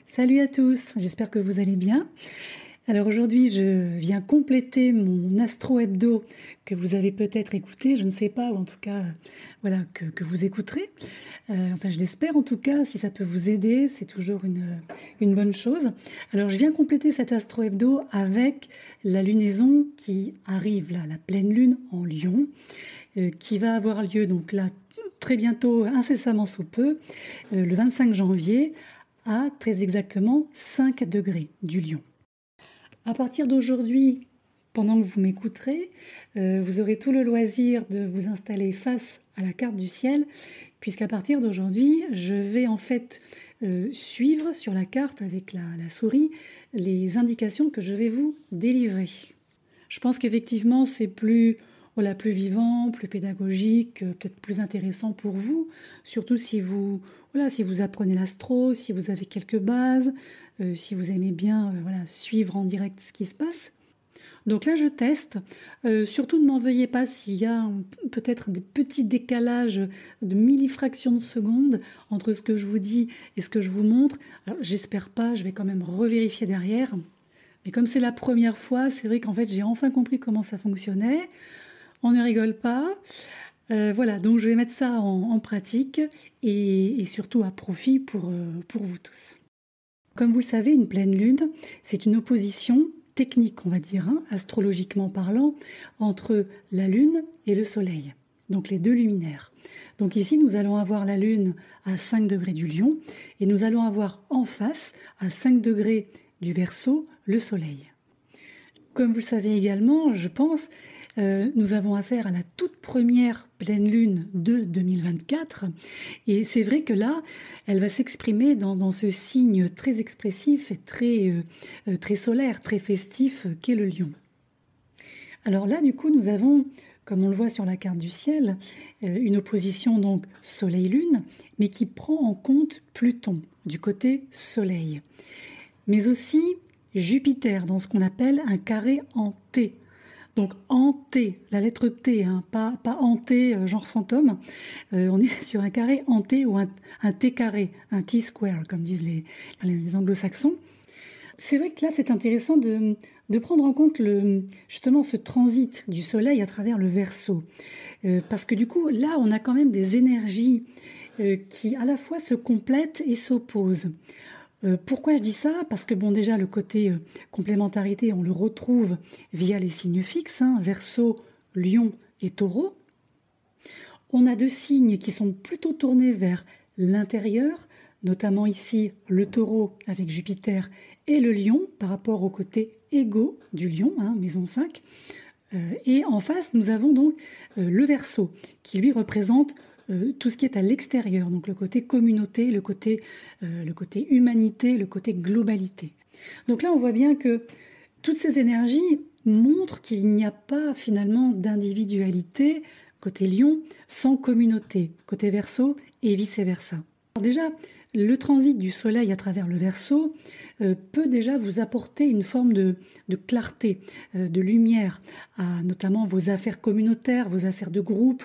Salut à tous, j'espère que vous allez bien. Alors aujourd'hui, je viens compléter mon Astro Hebdo que vous avez peut-être écouté, je ne sais pas, ou en tout cas, voilà, que vous écouterez. Enfin, je l'espère en tout cas, si ça peut vous aider, c'est toujours une bonne chose. Alors, je viens compléter cet Astro Hebdo avec la lunaison qui arrive là, la pleine lune en Lion, qui va avoir lieu donc là très bientôt, incessamment sous peu, le 25 janvier, à très exactement 5 degrés du Lion. À partir d'aujourd'hui, pendant que vous m'écouterez, vous aurez tout le loisir de vous installer face à la carte du ciel, puisqu'à partir d'aujourd'hui, je vais en fait suivre sur la carte avec la souris les indications que je vais vous délivrer. Je pense qu'effectivement, c'est plus vivant, plus pédagogique, peut-être plus intéressant pour vous, surtout si vous apprenez l'astro, si vous avez quelques bases, si vous aimez bien suivre en direct ce qui se passe. Donc là, je teste. Surtout, ne m'en veuillez pas s'il y a peut-être des petits décalages de millifractions de secondes entre ce que je vous dis et ce que je vous montre. Alors, j'espère pas, je vais quand même revérifier derrière. Mais comme c'est la première fois, c'est vrai qu'en fait, j'ai enfin compris comment ça fonctionnait. On ne rigole pas. Voilà, donc je vais mettre ça en pratique et surtout à profit pour vous tous. Comme vous le savez, une pleine lune, c'est une opposition technique, on va dire, astrologiquement parlant, entre la lune et le soleil. Donc les deux luminaires. Donc ici, nous allons avoir la lune à 5 degrés du Lion et nous allons avoir en face, à 5 degrés du Verseau, le soleil. Comme vous le savez également, je pense, nous avons affaire à la toute première pleine lune de 2024 et c'est vrai que là, elle va s'exprimer dans ce signe très expressif et très solaire, très festif qu'est le Lion. Alors là, du coup, nous avons, comme on le voit sur la carte du ciel, une opposition donc Soleil-Lune, mais qui prend en compte Pluton du côté Soleil, mais aussi Jupiter dans ce qu'on appelle un carré en T. Donc en T, la lettre T, pas en T genre fantôme, on est sur un carré en T ou un T carré, un T-square comme disent les anglo-saxons. C'est vrai que là c'est intéressant de prendre en compte justement ce transit du soleil à travers le Verseau. Parce que du coup là on a quand même des énergies qui à la fois se complètent et s'opposent. Pourquoi je dis ça? Parce que bon, déjà le côté complémentarité, on le retrouve via les signes fixes, Verseau, Lion et Taureau. On a deux signes qui sont plutôt tournés vers l'intérieur, notamment ici le Taureau avec Jupiter et le Lion par rapport au côté égo du Lion, maison 5. Et en face, nous avons donc le Verseau qui lui représente tout ce qui est à l'extérieur, donc le côté communauté, le côté humanité, le côté globalité. Donc là, on voit bien que toutes ces énergies montrent qu'il n'y a pas finalement d'individualité côté Lion sans communauté, côté Verseau et vice-versa. Alors déjà, le transit du soleil à travers le Verseau peut déjà vous apporter une forme de clarté, de lumière, à notamment vos affaires communautaires, vos affaires de groupe,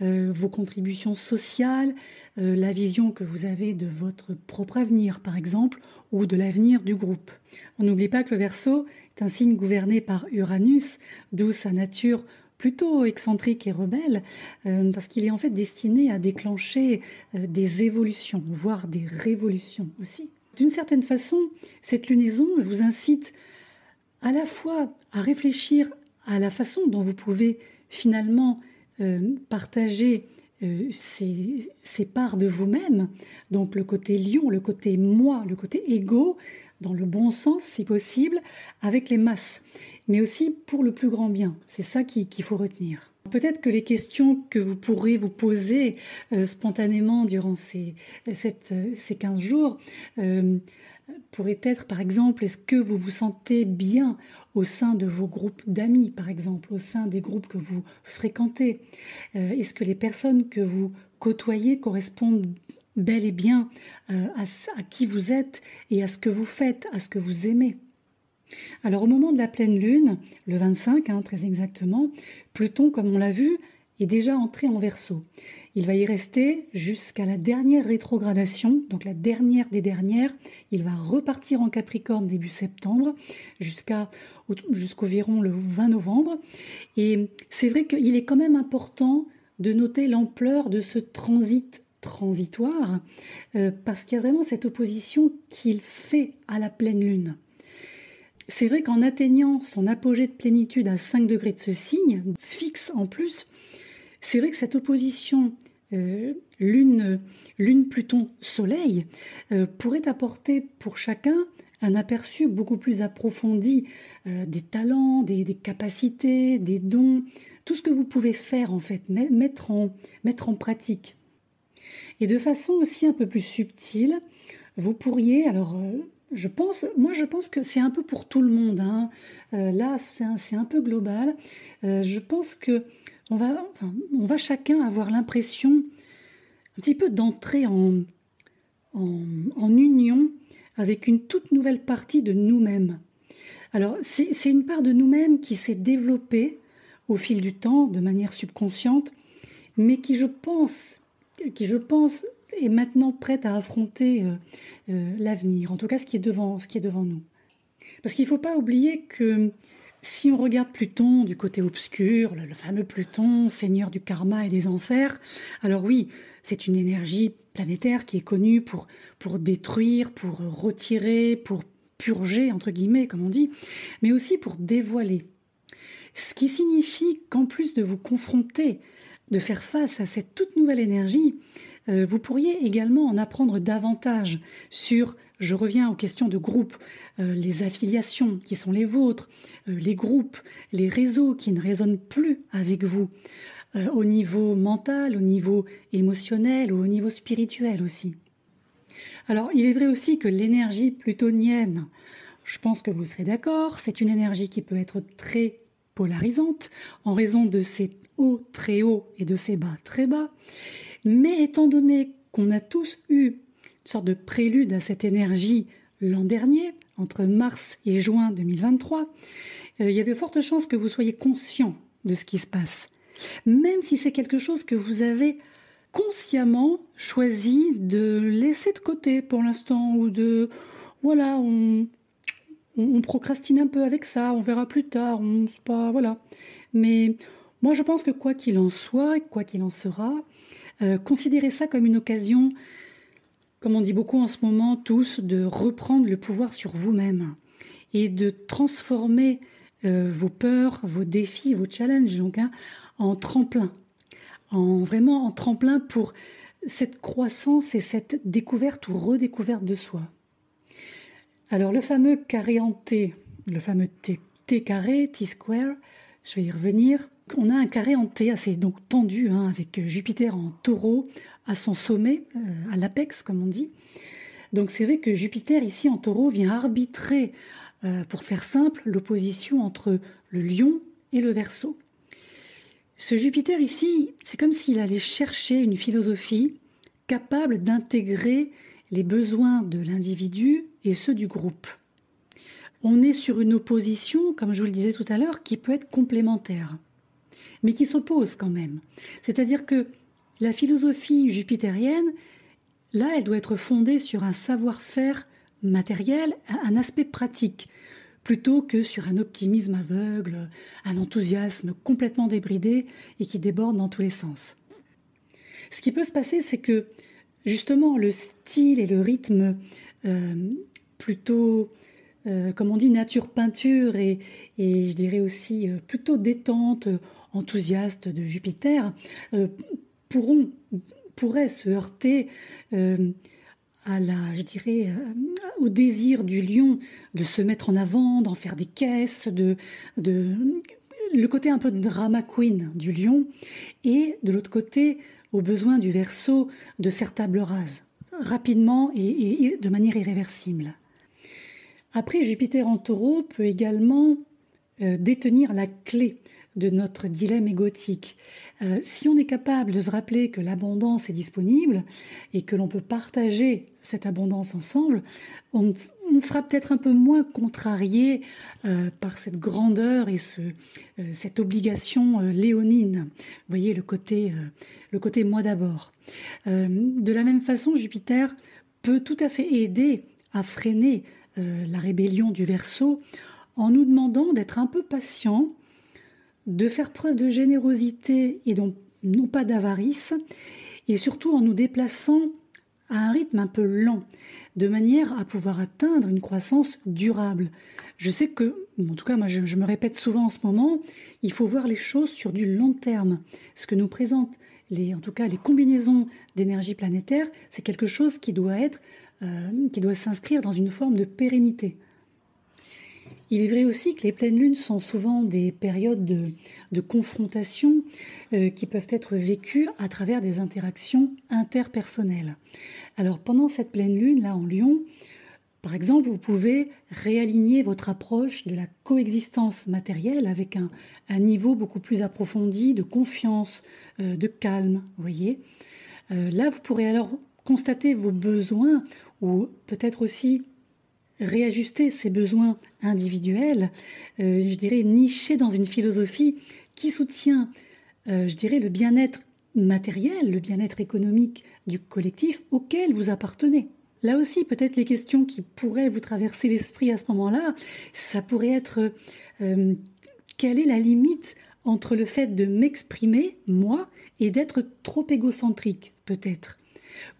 vos contributions sociales, la vision que vous avez de votre propre avenir, par exemple, ou de l'avenir du groupe. On n'oublie pas que le Verseau est un signe gouverné par Uranus, d'où sa nature plutôt excentrique et rebelle, parce qu'il est en fait destiné à déclencher des évolutions, voire des révolutions aussi. D'une certaine façon, cette lunaison vous incite à la fois à réfléchir à la façon dont vous pouvez finalement partager ces parts de vous-même, donc le côté lion, le côté moi, le côté égo, dans le bon sens si possible, avec les masses, mais aussi pour le plus grand bien. C'est ça qu'il faut retenir. Peut-être que les questions que vous pourrez vous poser spontanément durant ces 15 jours pourraient être, par exemple, est-ce que vous vous sentez bien au sein de vos groupes d'amis, par exemple, au sein des groupes que vous fréquentez? Est-ce que les personnes que vous côtoyez correspondent bel et bien à qui vous êtes et à ce que vous faites, à ce que vous aimez? Alors au moment de la pleine lune, le 25, très exactement, Pluton, comme on l'a vu, est déjà entré en Verseau. Il va y rester jusqu'à la dernière rétrogradation, donc la dernière des dernières. Il va repartir en Capricorne début septembre jusqu'au environ le 20 novembre. Et c'est vrai qu'il est quand même important de noter l'ampleur de ce transitoire, parce qu'il y a vraiment cette opposition qu'il fait à la pleine lune. C'est vrai qu'en atteignant son apogée de plénitude à 5 degrés de ce signe, fixe en plus, c'est vrai que cette opposition Lune-Pluton-Soleil pourrait apporter pour chacun un aperçu beaucoup plus approfondi des talents, des capacités, des dons, tout ce que vous pouvez faire en fait, mettre en pratique. Et de façon aussi un peu plus subtile, vous pourriez, je pense que c'est un peu pour tout le monde, hein. Là c'est un peu global, je pense que on va chacun avoir l'impression un petit peu d'entrer en union avec une toute nouvelle partie de nous-mêmes. Alors c'est une part de nous-mêmes qui s'est développée au fil du temps de manière subconsciente, mais qui je pense est maintenant prête à affronter l'avenir, en tout cas ce qui est devant nous. Parce qu'il ne faut pas oublier que si on regarde Pluton du côté obscur, le fameux Pluton, seigneur du karma et des enfers, alors oui, c'est une énergie planétaire qui est connue pour détruire, pour retirer, pour purger, entre guillemets, comme on dit, mais aussi pour dévoiler. Ce qui signifie qu'en plus de vous confronter, de faire face à cette toute nouvelle énergie, vous pourriez également en apprendre davantage sur, je reviens aux questions de groupe, les affiliations qui sont les vôtres, les groupes, les réseaux qui ne résonnent plus avec vous, au niveau mental, au niveau émotionnel ou au niveau spirituel aussi. Alors, il est vrai aussi que l'énergie plutonienne, je pense que vous serez d'accord, c'est une énergie qui peut être très polarisante en raison de ses hauts très hauts et de ses bas très bas. Mais étant donné qu'on a tous eu une sorte de prélude à cette énergie l'an dernier, entre mars et juin 2023, il y a de fortes chances que vous soyez conscient de ce qui se passe. Même si c'est quelque chose que vous avez consciemment choisi de laisser de côté pour l'instant, ou de, voilà, on procrastine un peu avec ça, on verra plus tard, c'est pas, voilà. Mais moi je pense que quoi qu'il en soit, quoi qu'il en sera, considérez ça comme une occasion, comme on dit beaucoup en ce moment tous, de reprendre le pouvoir sur vous-même et de transformer vos peurs, vos défis, vos challenges, donc, en tremplin, vraiment en tremplin pour cette croissance et cette découverte ou redécouverte de soi. Alors le fameux carré en T, le fameux T carré, T-square, je vais y revenir. On a un carré en T assez donc tendu, avec Jupiter en taureau à son sommet, à l'apex comme on dit. Donc c'est vrai que Jupiter ici en taureau vient arbitrer, pour faire simple, l'opposition entre le lion et le Verseau. Ce Jupiter ici, c'est comme s'il allait chercher une philosophie capable d'intégrer les besoins de l'individu et ceux du groupe. On est sur une opposition, comme je vous le disais tout à l'heure, qui peut être complémentaire, mais qui s'oppose quand même. C'est-à-dire que la philosophie jupitérienne, là, elle doit être fondée sur un savoir-faire matériel, un aspect pratique, plutôt que sur un optimisme aveugle, un enthousiasme complètement débridé et qui déborde dans tous les sens. Ce qui peut se passer, c'est que justement le style et le rythme plutôt, comme on dit, nature-peinture et je dirais aussi plutôt détente, enthousiaste de Jupiter, pourraient se heurter au désir du lion de se mettre en avant, d'en faire des caisses, le côté un peu drama queen du lion, et de l'autre côté, au besoin du Verseau de faire table rase, rapidement et de manière irréversible. Après, Jupiter en taureau peut également détenir la clé de notre dilemme égotique. Si on est capable de se rappeler que l'abondance est disponible et que l'on peut partager cette abondance ensemble, on sera peut-être un peu moins contrarié par cette grandeur et cette obligation léonine. Vous voyez le côté moi d'abord. De la même façon, Jupiter peut tout à fait aider à freiner la rébellion du Verseau en nous demandant d'être un peu patient, de faire preuve de générosité et donc non pas d'avarice, et surtout en nous déplaçant à un rythme un peu lent, de manière à pouvoir atteindre une croissance durable. Je sais que, en tout cas moi je me répète souvent en ce moment, il faut voir les choses sur du long terme. Ce que nous présentent en tout cas les combinaisons d'énergie planétaire, c'est quelque chose qui doit s'inscrire dans une forme de pérennité. Il est vrai aussi que les pleines lunes sont souvent des périodes de confrontation qui peuvent être vécues à travers des interactions interpersonnelles. Alors pendant cette pleine lune, là en Lion, par exemple, vous pouvez réaligner votre approche de la coexistence matérielle avec un niveau beaucoup plus approfondi de confiance, de calme, vous voyez. Là, vous pourrez alors constater vos besoins ou peut-être aussi réajuster ses besoins individuels, je dirais nicher dans une philosophie qui soutient, le bien-être matériel, le bien-être économique du collectif auquel vous appartenez. Là aussi, peut-être les questions qui pourraient vous traverser l'esprit à ce moment-là, ça pourrait être quelle est la limite entre le fait de m'exprimer, moi, et d'être trop égocentrique, peut-être.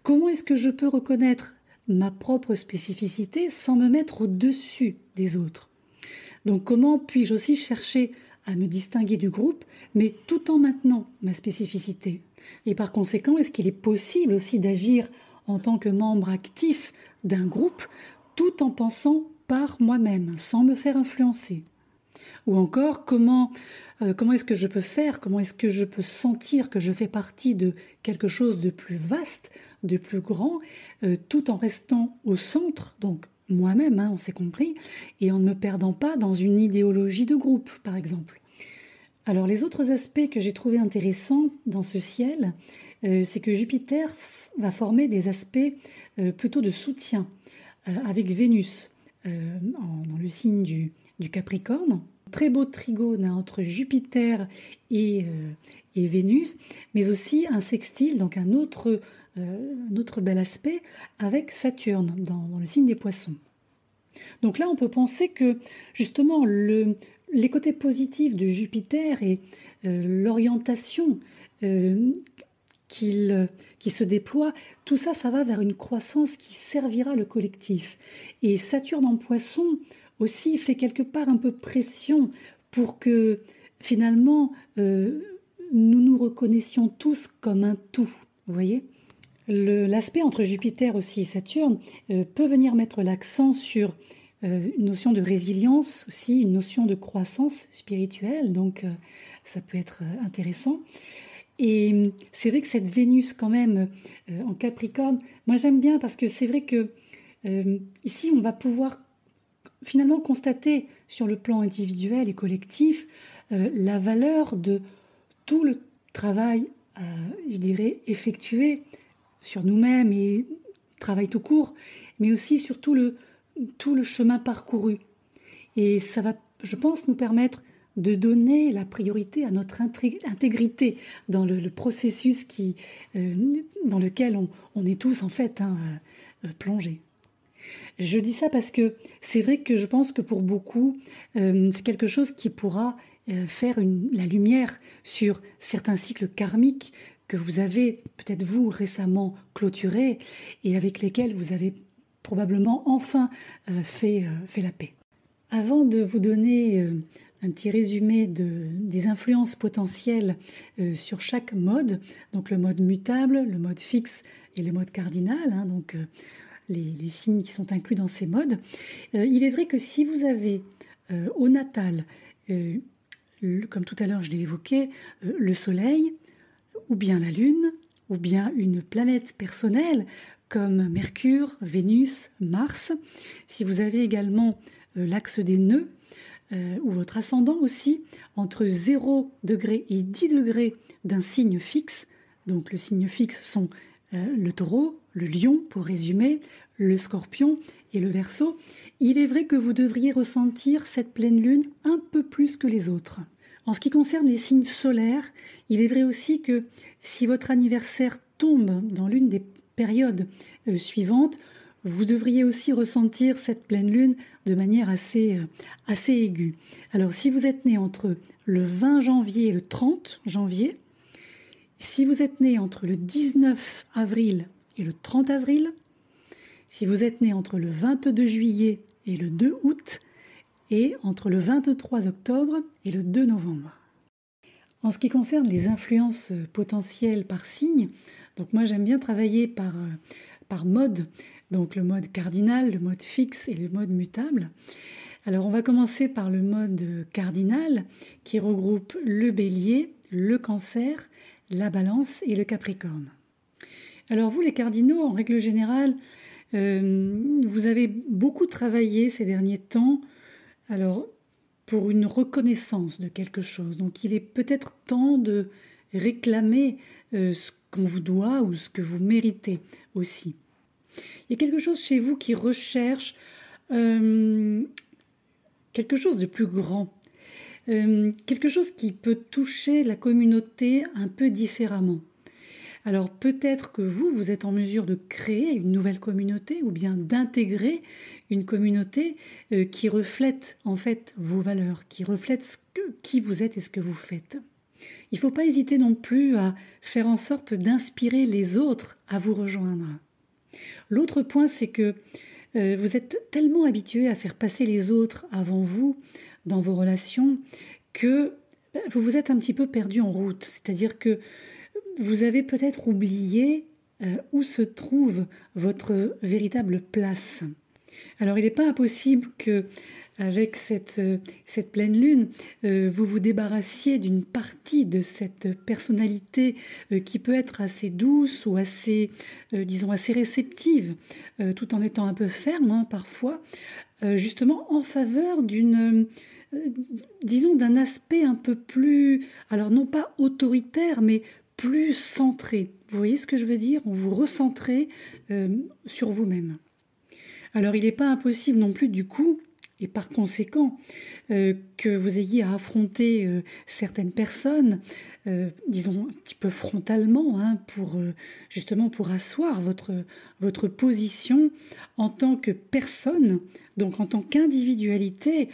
Comment est-ce que je peux reconnaître ma propre spécificité sans me mettre au-dessus des autres? Donc comment puis-je aussi chercher à me distinguer du groupe, mais tout en maintenant ma spécificité? Et par conséquent, est-ce qu'il est possible aussi d'agir en tant que membre actif d'un groupe, tout en pensant par moi-même, sans me faire influencer? Ou encore, comment est-ce que je peux faire, comment est-ce que je peux sentir que je fais partie de quelque chose de plus vaste, de plus grand, tout en restant au centre, donc moi-même, on s'est compris, et en ne me perdant pas dans une idéologie de groupe, par exemple. Alors les autres aspects que j'ai trouvés intéressants dans ce ciel, c'est que Jupiter va former des aspects plutôt de soutien avec Vénus dans le signe du Capricorne. Très beau trigone entre Jupiter et Vénus, mais aussi un sextile, donc un autre bel aspect avec Saturne dans le signe des Poissons. Donc là, on peut penser que justement les côtés positifs de Jupiter et l'orientation qui se déploie, tout ça, ça va vers une croissance qui servira le collectif. Et Saturne en Poissons aussi fait quelque part un peu pression pour que finalement nous nous reconnaissions tous comme un tout, vous voyez. L'aspect entre Jupiter aussi et Saturne peut venir mettre l'accent sur une notion de résilience aussi, une notion de croissance spirituelle, donc ça peut être intéressant. Et c'est vrai que cette Vénus quand même en Capricorne, moi j'aime bien parce que c'est vrai que ici on va pouvoir finalement constater sur le plan individuel et collectif la valeur de tout le travail, je dirais, effectué sur nous-mêmes et travail tout court, mais aussi sur tout le chemin parcouru. Et ça va, je pense, nous permettre de donner la priorité à notre intégrité dans le processus dans lequel on est tous en fait plongés. Je dis ça parce que c'est vrai que je pense que pour beaucoup, c'est quelque chose qui pourra faire la lumière sur certains cycles karmiques que vous avez peut-être vous récemment clôturés et avec lesquels vous avez probablement enfin fait la paix. Avant de vous donner un petit résumé des influences potentielles sur chaque mode, donc le mode mutable, le mode fixe et le mode cardinal, donc les signes qui sont inclus dans ces modes, il est vrai que si vous avez au natal, comme tout à l'heure je l'ai évoqué, le soleil, ou bien la lune, ou bien une planète personnelle comme Mercure, Vénus, Mars, si vous avez également l'axe des nœuds, ou votre ascendant aussi, entre 0 degré et 10 degrés d'un signe fixe. Donc le signe fixe sont le taureau, le lion pour résumer, le scorpion et le verseau. Il est vrai que vous devriez ressentir cette pleine lune un peu plus que les autres. En ce qui concerne les signes solaires, il est vrai aussi que si votre anniversaire tombe dans l'une des périodes suivantes, vous devriez aussi ressentir cette pleine lune de manière assez aiguë. Alors si vous êtes né entre le 20 janvier et le 30 janvier, si vous êtes né entre le 19 avril et le 30 avril, si vous êtes né entre le 22 juillet et le 2 août, et entre le 23 octobre et le 2 novembre. En ce qui concerne les influences potentielles par signe, donc moi j'aime bien travailler par mode, donc le mode cardinal, le mode fixe et le mode mutable. Alors on va commencer par le mode cardinal qui regroupe le bélier, le cancer, la balance et le capricorne. Alors vous les cardinaux, en règle générale, vous avez beaucoup travaillé ces derniers temps pour une reconnaissance de quelque chose. Donc il est peut-être temps de réclamer ce qu'on vous doit ou ce que vous méritez aussi. Il y a quelque chose chez vous qui recherche quelque chose de plus grand, quelque chose qui peut toucher la communauté un peu différemment. Alors peut-être que vous êtes en mesure de créer une nouvelle communauté ou bien d'intégrer une communauté qui reflète en fait vos valeurs, qui reflète qui vous êtes et ce que vous faites. Il ne faut pas hésiter non plus à faire en sorte d'inspirer les autres à vous rejoindre. L'autre point, c'est que vous êtes tellement habitué à faire passer les autres avant vous dans vos relations que vous vous êtes un petit peu perdu en route. C'est-à-dire que vous avez peut-être oublié où se trouve votre véritable place. Alors il n'est pas impossible que, avec cette pleine lune, vous vous débarrassiez d'une partie de cette personnalité qui peut être assez douce ou assez, assez réceptive, tout en étant un peu ferme parfois, justement en faveur d'un aspect un peu plus, alors non pas autoritaire, mais plus centré. Vous voyez ce que je veux dire? On vous recentrez sur vous-même. Alors il n'est pas impossible non plus du coup, et par conséquent, que vous ayez à affronter certaines personnes, disons un petit peu frontalement, pour asseoir votre position en tant que personne, donc en tant qu'individualité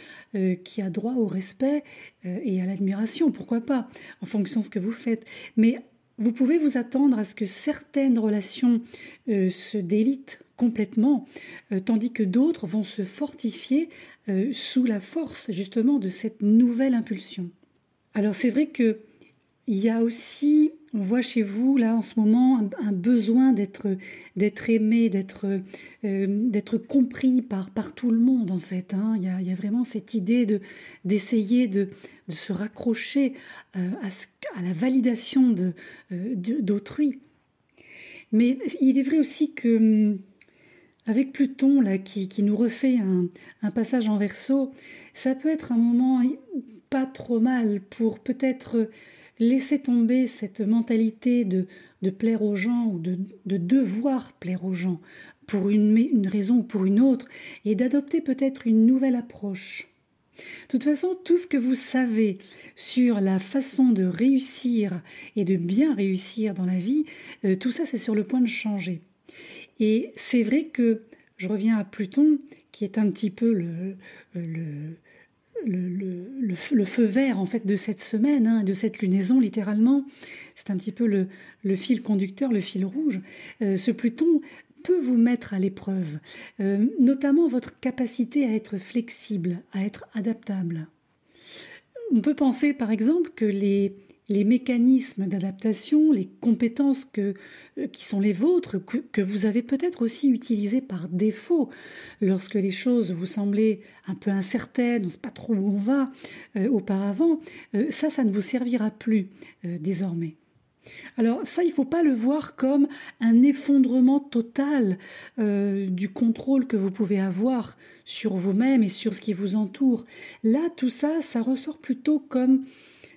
qui a droit au respect et à l'admiration, pourquoi pas, en fonction de ce que vous faites. Mais vous pouvez vous attendre à ce que certaines relations se délitent complètement, tandis que d'autres vont se fortifier sous la force justement de cette nouvelle impulsion. Alors c'est vrai qu'il y a aussi, on voit chez vous là en ce moment un besoin d'être aimé, d'être compris par tout le monde en fait. Il y a vraiment cette idée d'essayer de se raccrocher à la validation d'autrui. Mais il est vrai aussi que avec Pluton là, qui nous refait un passage en Verseau, ça peut être un moment pas trop mal pour peut-être laisser tomber cette mentalité de plaire aux gens ou de devoir plaire aux gens pour une raison ou pour une autre et d'adopter peut-être une nouvelle approche. De toute façon, tout ce que vous savez sur la façon de réussir et de bien réussir dans la vie, tout ça c'est sur le point de changer. Et c'est vrai que, je reviens à Pluton, qui est un petit peu le feu vert en fait de cette semaine, de cette lunaison littéralement, c'est un petit peu le fil conducteur, le fil rouge. Ce Pluton peut vous mettre à l'épreuve, notamment votre capacité à être flexible, à être adaptable. On peut penser par exemple que les mécanismes d'adaptation, les compétences qui sont les vôtres, que vous avez peut-être aussi utilisées par défaut lorsque les choses vous semblaient un peu incertaines, on ne sait pas trop où on va auparavant, ça ne vous servira plus désormais. Alors ça, il ne faut pas le voir comme un effondrement total du contrôle que vous pouvez avoir sur vous-même et sur ce qui vous entoure. Là, tout ça, ça ressort plutôt comme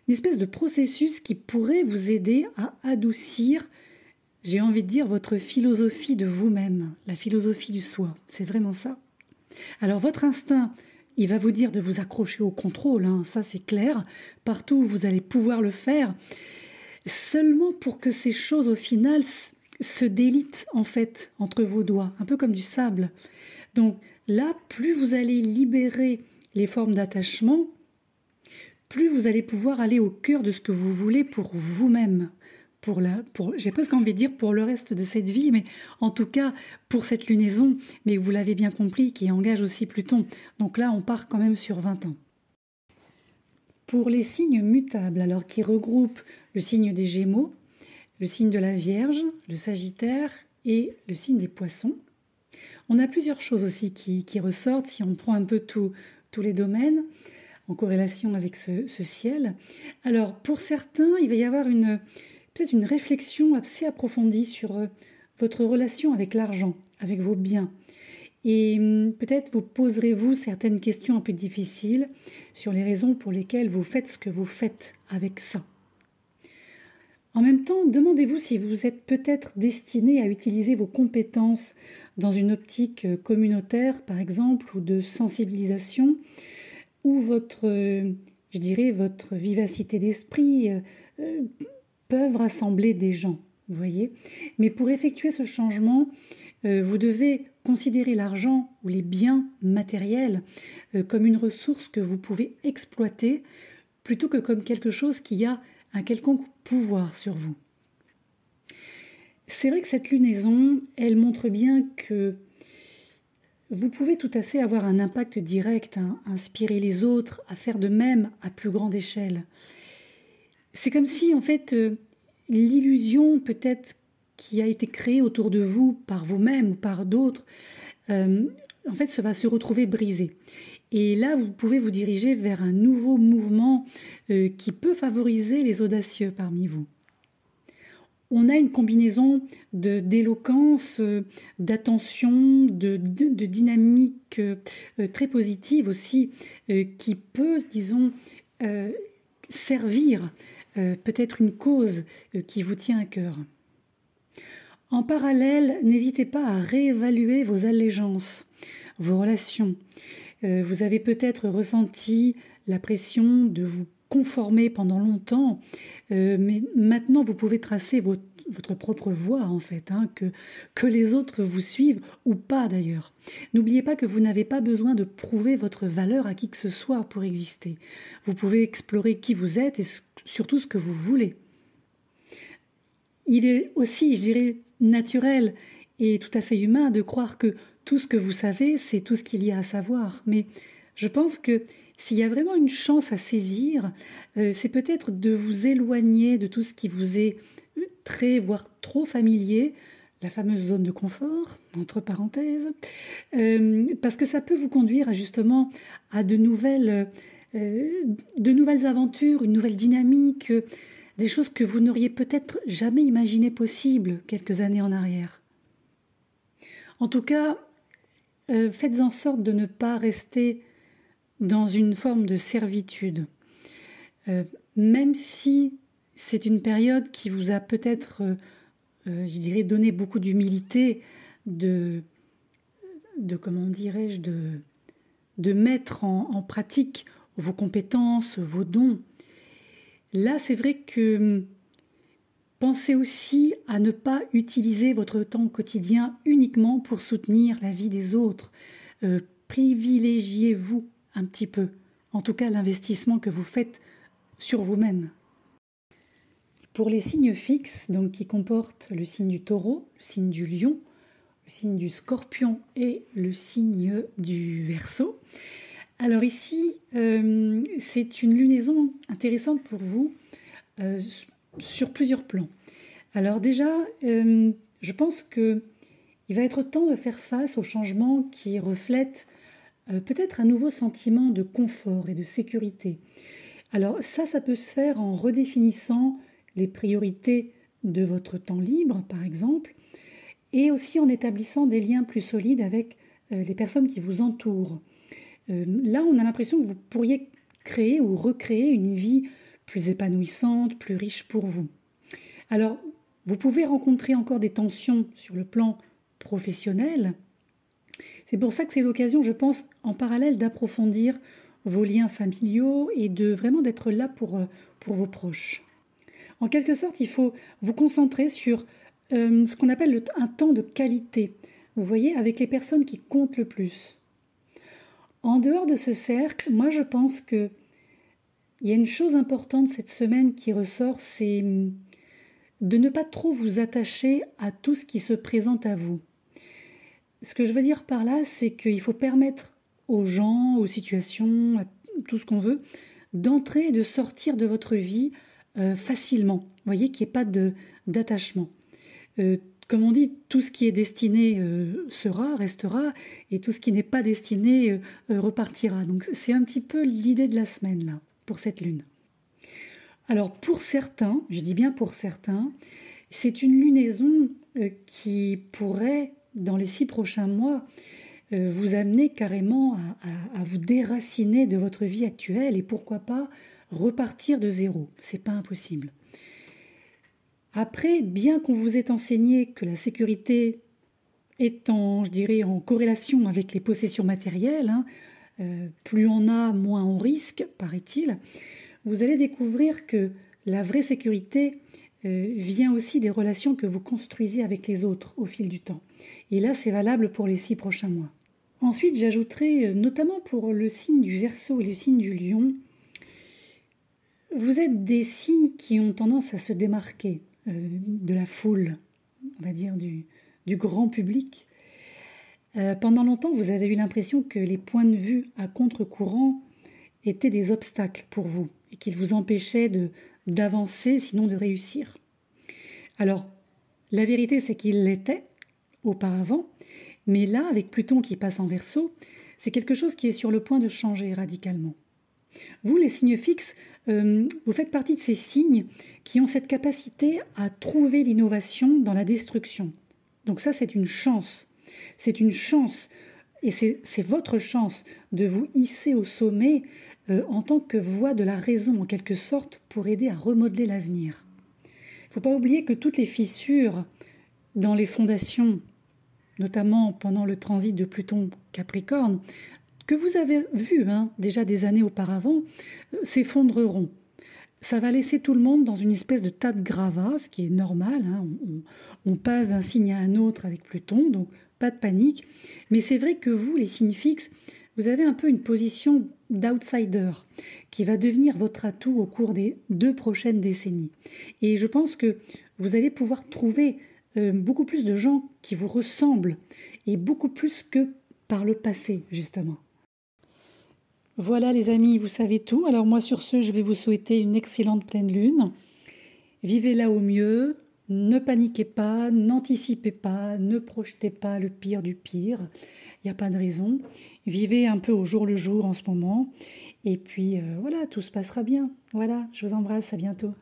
une espèce de processus qui pourrait vous aider à adoucir, j'ai envie de dire, votre philosophie de vous-même, la philosophie du soi. C'est vraiment ça. Alors votre instinct, il va vous dire de vous accrocher au contrôle, hein, ça c'est clair, partout où vous allez pouvoir le faire, seulement pour que ces choses au final se délitent en fait entre vos doigts, un peu comme du sable. Donc là, plus vous allez libérer les formes d'attachement, plus vous allez pouvoir aller au cœur de ce que vous voulez pour vous-même. J'ai presque envie de dire pour le reste de cette vie, mais en tout cas pour cette lunaison, mais vous l'avez bien compris, qui engage aussi Pluton. Donc là, on part quand même sur 20 ans. Pour les signes mutables, alors qui regroupent le signe des Gémeaux, le signe de la Vierge, le Sagittaire et le signe des Poissons, on a plusieurs choses aussi qui ressortent si on prend un peu tous les domaines en corrélation avec ce ciel. Alors pour certains, il va y avoir peut-être une réflexion assez approfondie sur votre relation avec l'argent, avec vos biens. Et peut-être vous poserez-vous certaines questions un peu difficiles sur les raisons pour lesquelles vous faites ce que vous faites avec ça. En même temps, demandez-vous si vous êtes peut-être destiné à utiliser vos compétences dans une optique communautaire, par exemple, ou de sensibilisation, où votre vivacité d'esprit peuvent rassembler des gens, vous voyez. Mais pour effectuer ce changement, vous devez considérer l'argent ou les biens matériels comme une ressource que vous pouvez exploiter plutôt que comme quelque chose qui a un quelconque pouvoir sur vous. C'est vrai que cette lunaison, elle montre bien que vous pouvez tout à fait avoir un impact direct, hein, inspirer les autres à faire de même à plus grande échelle. C'est comme si, en fait, l'illusion peut-être qui a été créée autour de vous par vous-même ou par d'autres, en fait, ça va se retrouver brisé. Et là, vous pouvez vous diriger vers un nouveau mouvement qui peut favoriser les audacieux parmi vous. On a une combinaison d'éloquence, d'attention, de dynamique très positive aussi, qui peut, disons, servir peut-être une cause qui vous tient à cœur. En parallèle, n'hésitez pas à réévaluer vos allégeances, vos relations. Vous avez peut-être ressenti la pression de vous conformer pendant longtemps, mais maintenant vous pouvez tracer votre propre voie en fait, hein, que les autres vous suivent ou pas d'ailleurs. N'oubliez pas que vous n'avez pas besoin de prouver votre valeur à qui que ce soit pour exister. Vous pouvez explorer qui vous êtes et surtout ce que vous voulez. Il est aussi, je dirais, naturel et tout à fait humain de croire que tout ce que vous savez, c'est tout ce qu'il y a à savoir. Mais je pense que s'il y a vraiment une chance à saisir, c'est peut-être de vous éloigner de tout ce qui vous est très, voire trop familier, la fameuse zone de confort, entre parenthèses, parce que ça peut vous conduire justement à de nouvelles aventures, une nouvelle dynamique, des choses que vous n'auriez peut-être jamais imaginées possibles quelques années en arrière. En tout cas, faites en sorte de ne pas rester dans une forme de servitude. Même si c'est une période qui vous a peut-être, je dirais, donné beaucoup d'humilité, de mettre en pratique vos compétences, vos dons. Là, c'est vrai que pensez aussi à ne pas utiliser votre temps quotidien uniquement pour soutenir la vie des autres. Privilégiez-vous un petit peu, en tout cas l'investissement que vous faites sur vous-même. Pour les signes fixes, donc qui comportent le signe du Taureau, le signe du Lion, le signe du Scorpion et le signe du Verseau, alors ici, c'est une lunaison intéressante pour vous sur plusieurs plans. Alors déjà, je pense qu'il va être temps de faire face aux changements qui reflètent peut-être un nouveau sentiment de confort et de sécurité. Alors ça peut se faire en redéfinissant les priorités de votre temps libre, par exemple, et aussi en établissant des liens plus solides avec les personnes qui vous entourent. Là, on a l'impression que vous pourriez créer ou recréer une vie plus épanouissante, plus riche pour vous. Alors, vous pouvez rencontrer encore des tensions sur le plan professionnel. C'est pour ça que c'est l'occasion, je pense, en parallèle d'approfondir vos liens familiaux et de vraiment d'être là pour vos proches. En quelque sorte, il faut vous concentrer sur ce qu'on appelle un temps de qualité. Vous voyez, avec les personnes qui comptent le plus. En dehors de ce cercle, moi je pense qu'il y a une chose importante cette semaine qui ressort, c'est de ne pas trop vous attacher à tout ce qui se présente à vous. Ce que je veux dire par là, c'est qu'il faut permettre aux gens, aux situations, à tout ce qu'on veut, d'entrer et de sortir de votre vie facilement. Vous voyez, qu'il n'y ait pas d'attachement. Comme on dit, tout ce qui est destiné restera, et tout ce qui n'est pas destiné repartira. Donc c'est un petit peu l'idée de la semaine, là, pour cette lune. Alors pour certains, je dis bien pour certains, c'est une lunaison qui pourrait, dans les 6 prochains mois, vous amener carrément à vous déraciner de votre vie actuelle et pourquoi pas repartir de zéro. C'est pas impossible. Après, bien qu'on vous ait enseigné que la sécurité est en corrélation avec les possessions matérielles, plus on a, moins on risque, paraît-il, vous allez découvrir que la vraie sécurité vient aussi des relations que vous construisez avec les autres au fil du temps. Et là, c'est valable pour les 6 prochains mois. Ensuite, j'ajouterai, notamment pour le signe du Verseau et le signe du Lion, vous êtes des signes qui ont tendance à se démarquer de la foule, on va dire du grand public. Pendant longtemps, vous avez eu l'impression que les points de vue à contre-courant étaient des obstacles pour vous et qu'ils vous empêchaient d'avancer, sinon de réussir. Alors, la vérité, c'est qu'ils l'étaient auparavant, mais là, avec Pluton qui passe en Verseau, c'est quelque chose qui est sur le point de changer radicalement. Vous, les signes fixes, vous faites partie de ces signes qui ont cette capacité à trouver l'innovation dans la destruction. Donc ça, c'est une chance. C'est une chance, et c'est votre chance de vous hisser au sommet en tant que voix de la raison, en quelque sorte, pour aider à remodeler l'avenir. Il ne faut pas oublier que toutes les fissures dans les fondations, notamment pendant le transit de Pluton Capricorne, que vous avez vu déjà des années auparavant, s'effondreront. Ça va laisser tout le monde dans une espèce de tas de gravats, ce qui est normal. On passe d'un signe à un autre avec Pluton, donc pas de panique. Mais c'est vrai que vous, les signes fixes, vous avez un peu une position d'outsider qui va devenir votre atout au cours des 2 prochaines décennies. Et je pense que vous allez pouvoir trouver beaucoup plus de gens qui vous ressemblent et beaucoup plus que par le passé, justement. Voilà les amis, vous savez tout. Alors moi sur ce, je vais vous souhaiter une excellente pleine lune. Vivez-la au mieux, ne paniquez pas, n'anticipez pas, ne projetez pas le pire du pire. Il n'y a pas de raison. Vivez un peu au jour le jour en ce moment. Et puis voilà, tout se passera bien. Voilà, je vous embrasse, à bientôt.